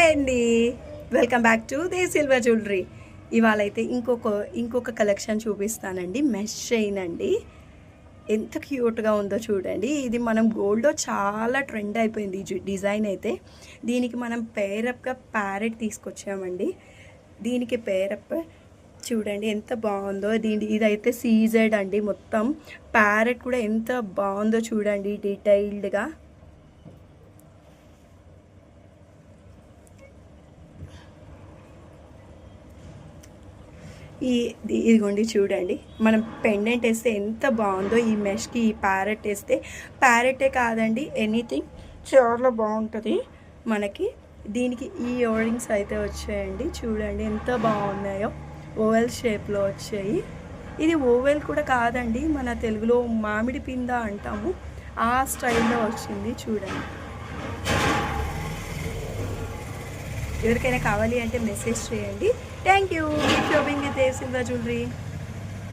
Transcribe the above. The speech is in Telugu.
హాయ్ అండి, welcome back to they silver jewellery. ఇవాళ అయితే ఇంకొక కలెక్షన్ చూపిస్తానండి. మెష్ చైన్ అండి, ఎంత క్యూట్గా ఉందో చూడండి. ఇది మనం గోల్డ్లో చాలా ట్రెండ్ అయిపోయింది ఈ డిజైన్ అయితే. దీనికి మనం పేరప్గా ప్యారెట్ తీసుకొచ్చామండి. దీనికి పేరప్ చూడండి ఎంత బాగుందో. ఇదైతే సీజెడ్ అండి. మొత్తం ప్యారెట్ కూడా ఎంత బాగుందో చూడండి డీటెయిల్డ్గా. ఇదిగోండి చూడండి, మనం పెండెంట్ వేస్తే ఎంత బాగుందో. ఈ మెష్కి ఈ ప్యారెట్ వేస్తే, ప్యారెటే కాదండి ఎనీథింగ్ చాలా బాగుంటుంది మనకి. దీనికి ఈ ఇయర్ రింగ్స్ అయితే వచ్చాయండి, చూడండి ఎంత బాగున్నాయో. ఓవెల్ షేప్లో వచ్చాయి. ఇది ఓవెల్ కూడా కాదండి, మన తెలుగులో మామిడి పింద అంటాము, ఆ స్టైల్లో వచ్చింది చూడండి. ఎవరికైనా కావాలి అంటే మెసేజ్ చేయండి. Thank you. Keep shopping with silver jewellery.